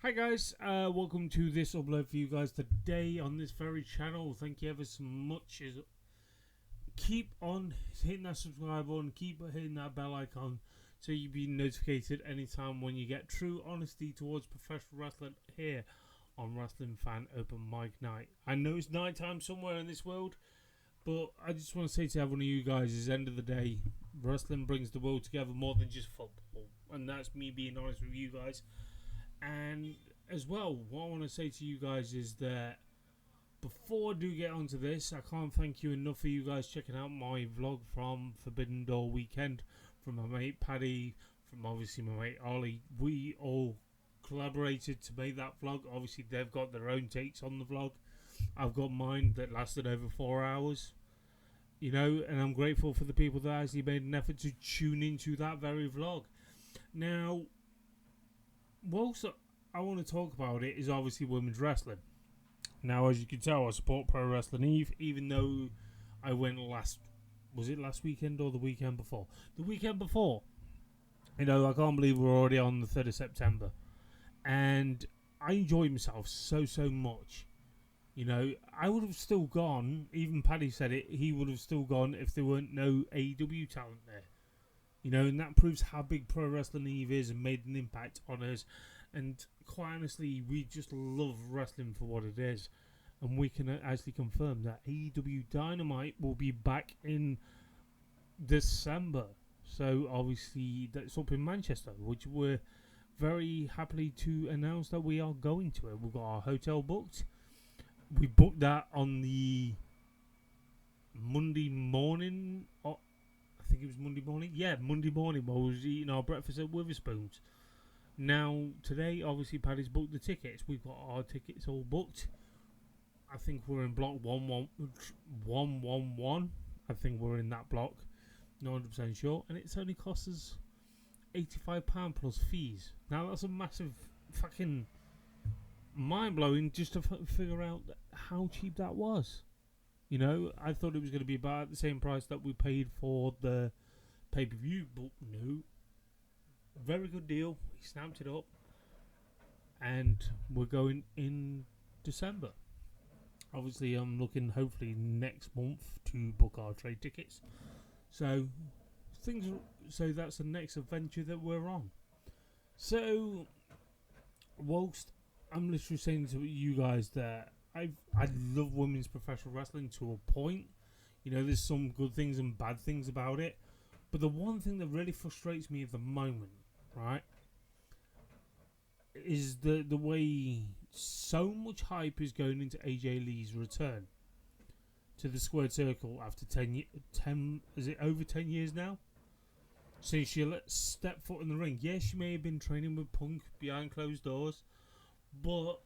Hi guys, welcome to this upload for you guys today on this very channel. Thank you ever so much. Keep on hitting that subscribe button, keep hitting that bell icon so you'll be notified anytime when you get true honesty towards professional wrestling here on Wrestling Fan Open Mic Night. I know it's night time somewhere in this world, but I just want to say to every one of you guys, at the end of the day, wrestling brings the world together more than just football, and that's me being honest with you guys. And as well, what I want to say to you guys is that before I do get onto this, I can't thank you enough for you guys checking out my vlog from Forbidden Door Weekend, from my mate Paddy, from obviously my mate Ollie. We all collaborated to make that vlog. Obviously they've got their own takes on the vlog. I've got mine that lasted over 4 hours. You know, and I'm grateful for the people that actually made an effort to tune into that very vlog. Now, whilst I want to talk about it is obviously women's wrestling. Now, as you can tell, I support Pro Wrestling Eve, even though I went last weekend or the weekend before? The weekend before. You know, I can't believe we're already on the 3rd of September. And I enjoyed myself so much. You know, I would have still gone, even Paddy said it, he would have still gone if there weren't no AEW talent there. You know, and that proves how big Pro Wrestling Eve is and made an impact on us. And quite honestly, we just love wrestling for what it is. And we can actually confirm that AEW Dynamite will be back in December. So obviously that's up in Manchester, which we're very happily to announce that we are going to it. We've got our hotel booked. We booked that on the Monday morning. I think it was Monday morning. Yeah, Monday morning while we was eating our breakfast at Witherspoons. Now, today, obviously, Paddy's booked the tickets. We've got our tickets all booked. I think we're in block 111. I think we're in that block. Not 100% sure. And it's only cost us £85 plus fees. Now, that's a massive fucking mind-blowing just to figure out how cheap that was. You know, I thought it was going to be about the same price that we paid for the pay-per-view, but no. Very good deal. We snapped it up. And we're going in December. Obviously, I'm looking hopefully next month to book our trade tickets. So, that's the next adventure that we're on. So, whilst I'm literally saying to you guys that I love women's professional wrestling to a point. You know, there's some good things and bad things about it. But the one thing that really frustrates me at the moment, right, is the way so much hype is going into AJ Lee's return to the squared circle after 10 is it over 10 years now? Since she stepped foot in the ring. Yes, she may have been training with Punk behind closed doors, but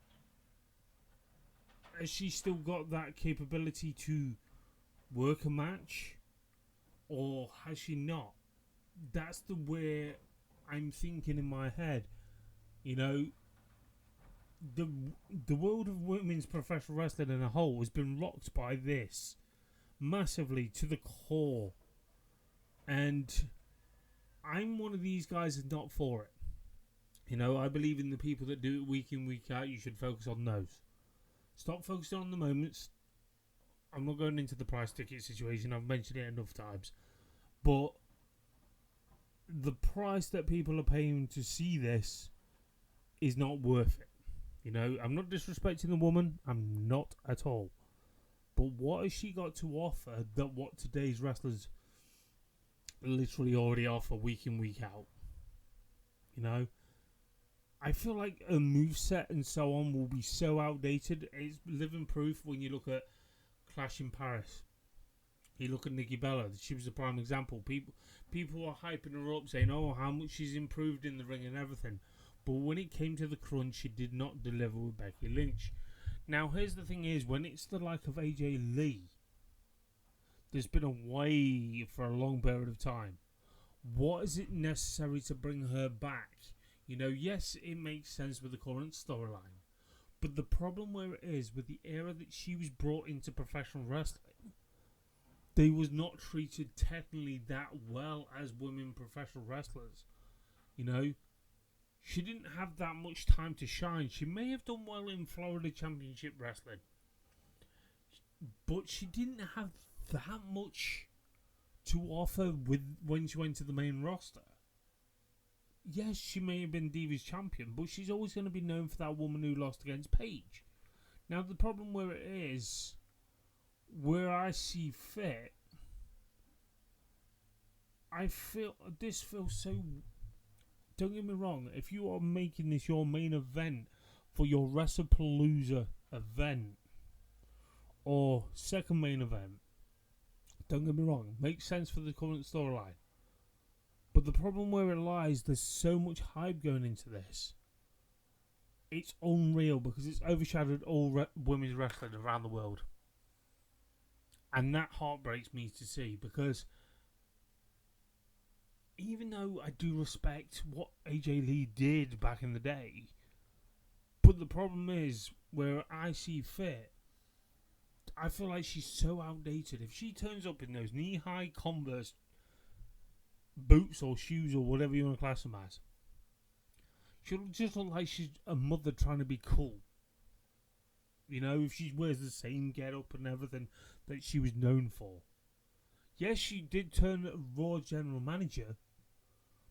has she still got that capability to work a match, or has she not? That's the way I'm thinking in my head. You know, the world of women's professional wrestling in a whole has been rocked by this massively to the core, and I'm one of these guys that's not for it. You know, I believe in the people that do it week in, week out. You should focus on those. Stop focusing on the moments. I'm not going into the price ticket situation. I've mentioned it enough times. But the price that people are paying to see this is not worth it. You know, I'm not disrespecting the woman. I'm not at all. But what has she got to offer that what today's wrestlers literally already offer week in, week out? You know? I feel like a moveset and so on will be so outdated. It's living proof when you look at Clash in Paris. You look at Nikki Bella. She was a prime example. People are hyping her up, saying, oh, how much she's improved in the ring and everything. But when it came to the crunch, she did not deliver with Becky Lynch. Now, here's the thing is, when it's the like of AJ Lee, there's been a way for a long period of time. What is it necessary to bring her back? You know, yes, it makes sense with the current storyline. But the problem where it is, with the era that she was brought into professional wrestling, they was not treated technically that well as women professional wrestlers. You know, she didn't have that much time to shine. She may have done well in Florida Championship Wrestling, but she didn't have that much to offer when she went to the main roster. Yes, she may have been Divas Champion, but she's always going to be known for that woman who lost against Paige. Now, the problem where it is, where I see fit, I feel this feels so. Don't get me wrong, if you are making this your main event for your WrestlePalooza event or second main event, don't get me wrong, makes sense for the current storyline. But the problem where it lies, there's so much hype going into this. It's unreal because it's overshadowed all women's wrestling around the world. And that heartbreaks me to see, because even though I do respect what AJ Lee did back in the day, but the problem is, where I see fit, I feel like she's so outdated. If she turns up in those knee-high Converse boots or shoes or whatever you want to class them as, she'll just look like she's a mother trying to be cool. You know, if she wears the same get-up and everything that she was known for. Yes, she did turn a Raw general manager,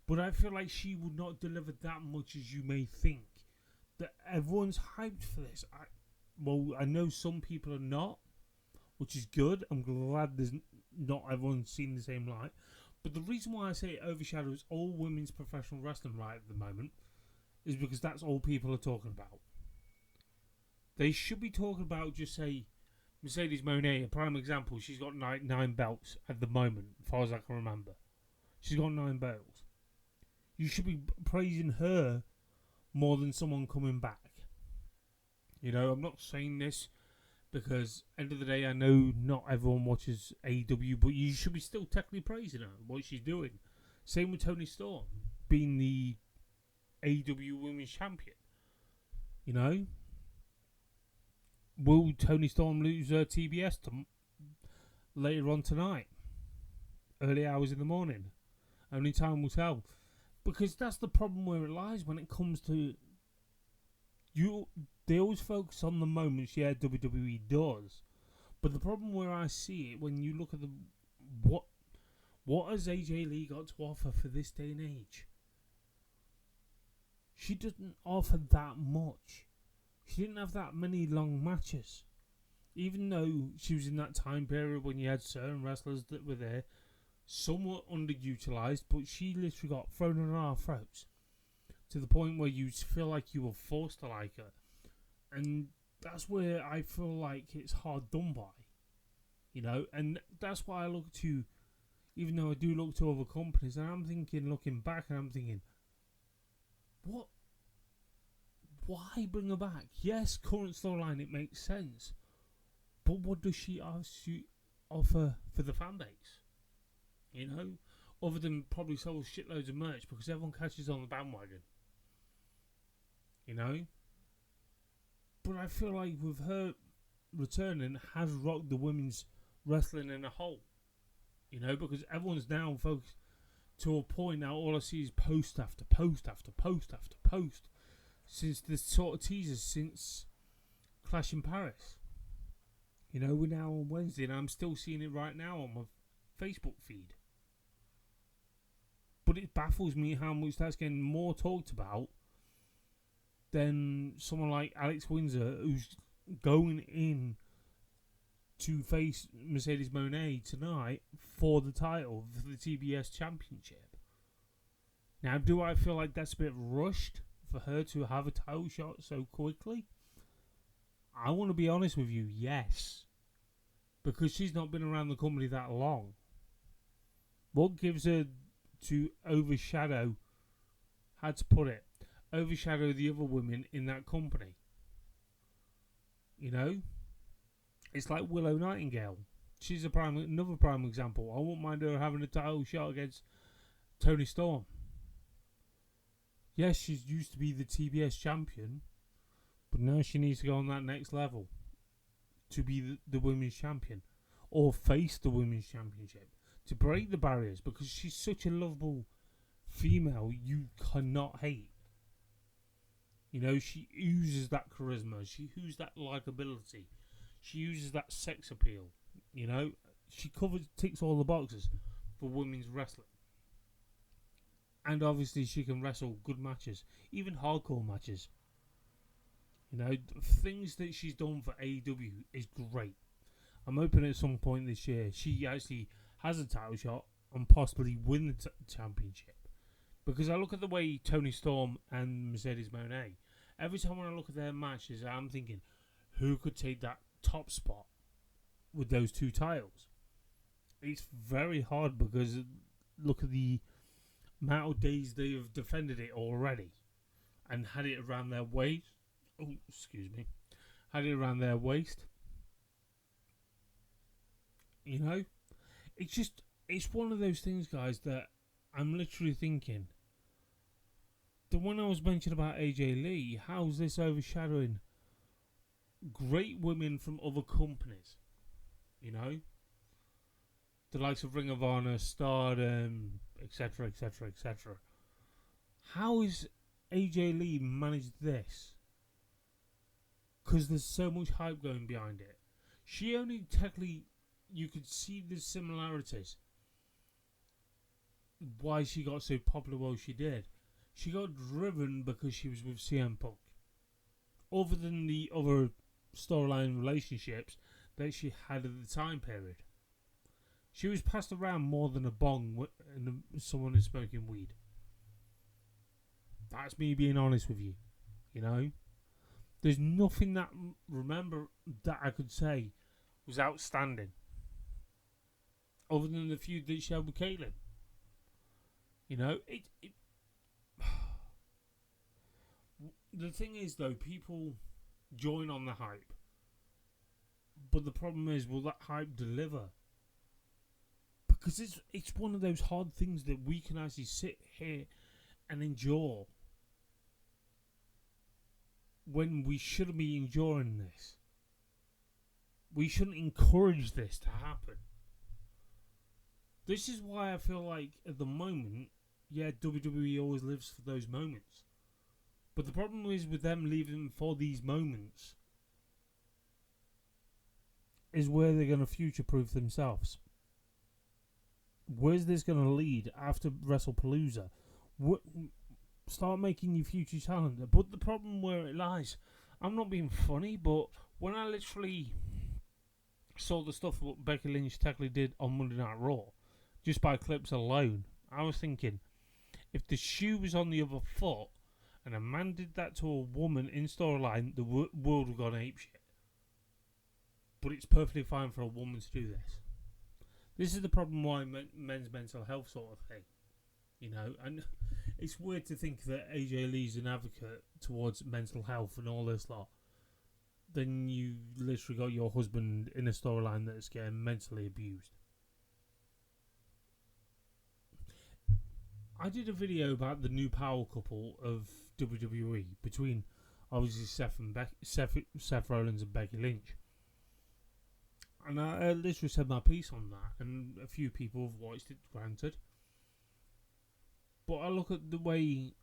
but I feel like she would not deliver that much as you may think. That everyone's hyped for this. I know some people are not, which is good. I'm glad there's not everyone's seen the same light. But the reason why I say it overshadows all women's professional wrestling right at the moment is because that's all people are talking about. They should be talking about, just say, Mercedes Moné, a prime example. She's got 9 belts at the moment, as far as I can remember. She's got 9 belts. You should be praising her more than someone coming back. You know, I'm not saying this because, end of the day, I know not everyone watches AEW, but you should be still technically praising her, what she's doing. Same with Toni Storm, being the AEW Women's Champion. You know? Will Toni Storm lose her TBS later on tonight? Early hours in the morning? Only time will tell. Because that's the problem where it lies when it comes to they always focus on the moments, yeah, WWE does. But the problem where I see it, when you look at what has AJ Lee got to offer for this day and age? She doesn't offer that much. She didn't have that many long matches. Even though she was in that time period when you had certain wrestlers that were there, somewhat underutilized, but she literally got thrown on our throats to the point where you feel like you were forced to like her. And that's where I feel like it's hard done by. You know, and that's why I look to, even though I do look to other companies, and I'm thinking, looking back, and I'm thinking, what? Why bring her back? Yes, current storyline, it makes sense. But what does she offer for the fan base? You know? Other than probably sell shitloads of merch because everyone catches on the bandwagon. You know? But I feel like with her returning, has rocked the women's wrestling in a whole. You know? Because everyone's now focused to a point now, all I see is post after post after post after post. Since this sort of teasers since Clash in Paris. You know, we're now on Wednesday and I'm still seeing it right now on my Facebook feed. But it baffles me how much that's getting more talked about than someone like Alex Windsor, who's going in to face Mercedes Moné tonight for the title, for the TBS Championship. Now, do I feel like that's a bit rushed for her to have a title shot so quickly? I want to be honest with you, yes. Because she's not been around the company that long. What gives her to overshadow, how to put it, overshadow the other women in that company? You know? It's like Willow Nightingale. She's another prime example. I wouldn't mind her having a title shot against Toni Storm. Yes, she's used to be the TBS champion, but now she needs to go on that next level to be the women's champion or face the women's championship to break the barriers, because she's such a lovable female you cannot hate. You know, she uses that charisma. She uses that likability. She uses that sex appeal. You know, she ticks all the boxes for women's wrestling. And obviously she can wrestle good matches, even hardcore matches. You know, things that she's done for AEW is great. I'm hoping at some point this year she actually has a title shot and possibly win the championship. Because I look at the way Toni Storm and Mercedes Moné, every time when I look at their matches, I'm thinking, who could take that top spot with those two titles? It's very hard because look at the amount of days they have defended it already and had it around their waist. Oh, excuse me. Had it around their waist. You know? It's one of those things, guys, that I'm literally thinking, the one I was mentioning about AJ Lee, how's this overshadowing great women from other companies? You know? The likes of Ring of Honor, Stardom, etc., etc., etc. How is AJ Lee managed this? Because there's so much hype going behind it. She only technically, you could see the similarities. Why she got so popular while she did. She got driven because she was with CM Punk. Other than the other storyline relationships that she had at the time period. She was passed around more than a bong and someone is smoking weed. That's me being honest with you. You know? There's nothing that, that I could say was outstanding. Other than the feud that she had with Caitlyn. You know? The thing is, though, people join on the hype. But the problem is, will that hype deliver? Because it's one of those hard things that we can actually sit here and endure when we shouldn't be enduring this. We shouldn't encourage this to happen. This is why I feel like at the moment, yeah, WWE always lives for those moments. But the problem is with them leaving for these moments is where they're going to future-proof themselves. Where's this going to lead after WrestlePalooza? Start making your future talent. But the problem where it lies, I'm not being funny, but when I literally saw the stuff what Becky Lynch technically did on Monday Night Raw, just by clips alone, I was thinking, if the shoe was on the other foot and a man did that to a woman in storyline, the world would have gone apeshit. But it's perfectly fine for a woman to do this. This is the problem why men's mental health sort of thing. You know, and it's weird to think that AJ Lee's an advocate towards mental health and all this lot. Then you literally got your husband in a storyline that's getting mentally abused. I did a video about the new power couple of WWE between obviously Seth Rollins and Becky Lynch. And I literally said my piece on that, and a few people have watched it, granted. But I look at the way,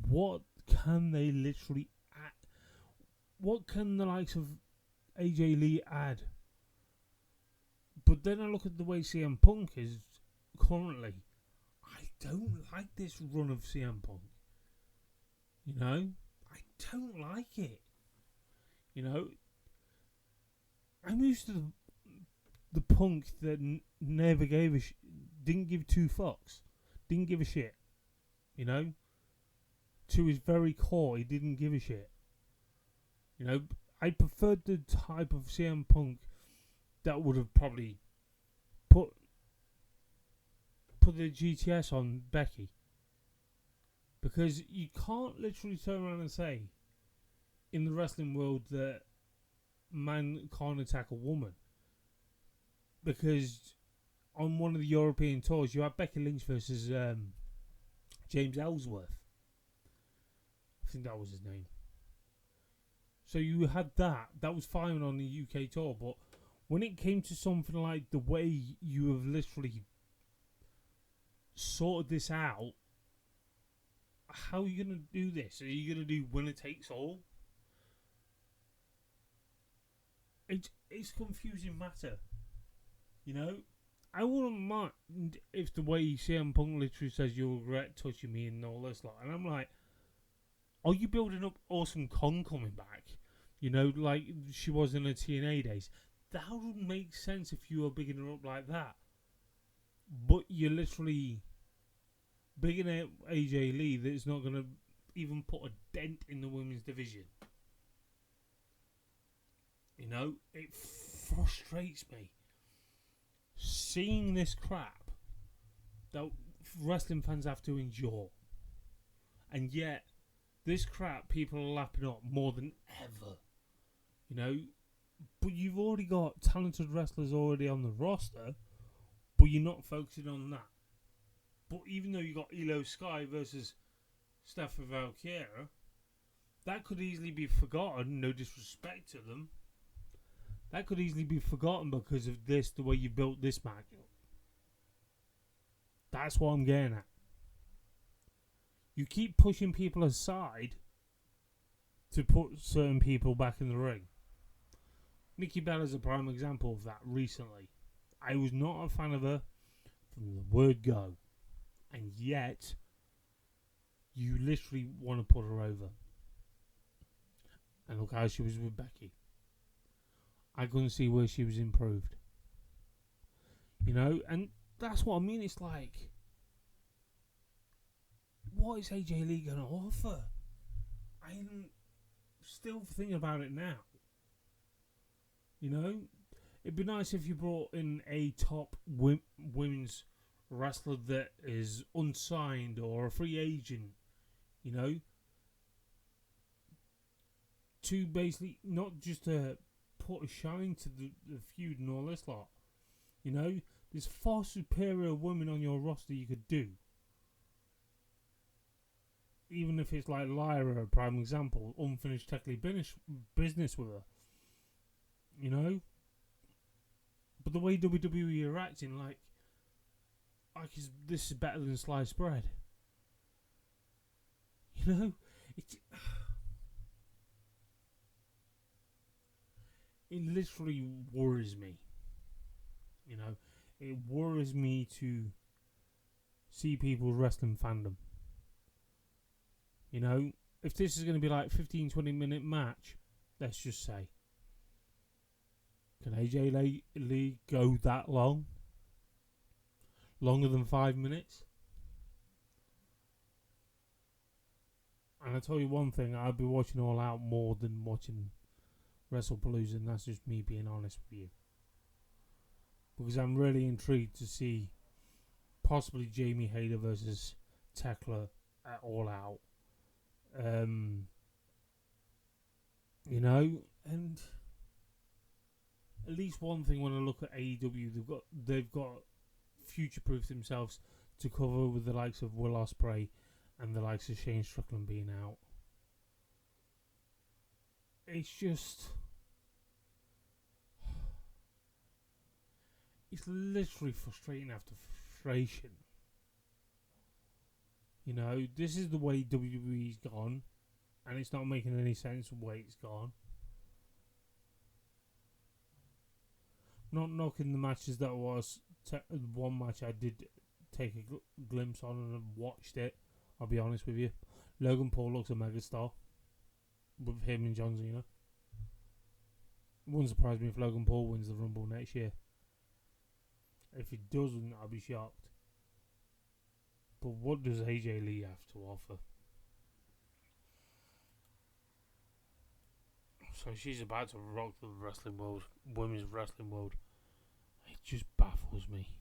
what can they literally add? What can the likes of AJ Lee add? But then I look at the way CM Punk is currently. I don't like this run of CM Punk. You know? I don't like it. You know? I'm used to the Punk that never gave a didn't give two fucks. Didn't give a shit. You know? To his very core, he didn't give a shit. You know? I preferred the type of CM Punk that would have probably put the GTS on Becky. Because you can't literally turn around and say in the wrestling world that man can't attack a woman. Because on one of the European tours you had Becky Lynch versus James Ellsworth. I think that was his name. So you had that. That was fine on the UK tour. But when it came to something like the way you have literally sorted this out, how are you going to do this? Are you going to do winner takes all? It's confusing matter. You know? I wouldn't mind if the way CM Punk literally says you'll regret touching me and all this lot. And I'm like, are you building up Awesome Kong coming back? You know, like she was in her TNA days. That would make sense if you were bigging her up like that. But you're literally bigging up AJ Lee that's not going to even put a dent in the women's division. You know, it frustrates me. Seeing this crap that wrestling fans have to endure. And yet, this crap people are lapping up more than ever. You know, but you've already got talented wrestlers already on the roster, but you're not focusing on that. But even though you got Elo Sky versus Stefan Valkyria, that could easily be forgotten, no disrespect to them. That could easily be forgotten because of this, the way you built this match. That's what I'm getting at. You keep pushing people aside to put certain people back in the ring. Nikki Bella's a prime example of that recently. I was not a fan of her from the word go. And yet, you literally want to put her over. And look how she was with Becky. I couldn't see where she was improved. You know, and that's what I mean. It's like, what is AJ Lee going to offer? I'm still thinking about it now. You know, it'd be nice if you brought in a top women's wrestler that is unsigned or a free agent, you know, to basically not just put a shine to the feud and all this lot. You know, there's far superior women on your roster you could do. Even if it's like Lyra, a prime example, unfinished technically business with her. You know? But the way WWE are acting, like this is better than sliced bread. You know? It literally worries me. You know? It worries me to see people's wrestling fandom. You know? If this is going to be like 15-20 minute match, let's just say, can AJ Lee go that long? Longer than 5 minutes? And I tell you one thing, I'll be watching All Out more than watching WrestlePalooza, and that's just me being honest with you. Because I'm really intrigued to see possibly Jamie Hayter versus Tekla at All Out. You know, and at least one thing when I look at AEW, they've got future-proof themselves to cover with the likes of Will Ospreay and the likes of Shane Strickland being out. It's just, it's literally frustrating after frustration. You know, this is the way WWE's gone, and it's not making any sense the way it's gone. Not knocking the matches that was one match I did take a glimpse on and watched it. I'll be honest with you. Logan Paul looks a megastar with him and John Cena. It wouldn't surprise me if Logan Paul wins the Rumble next year. If he doesn't, I'll be shocked. But what does AJ Lee have to offer? So she's about to rock the wrestling world, women's wrestling world. It just baffles me.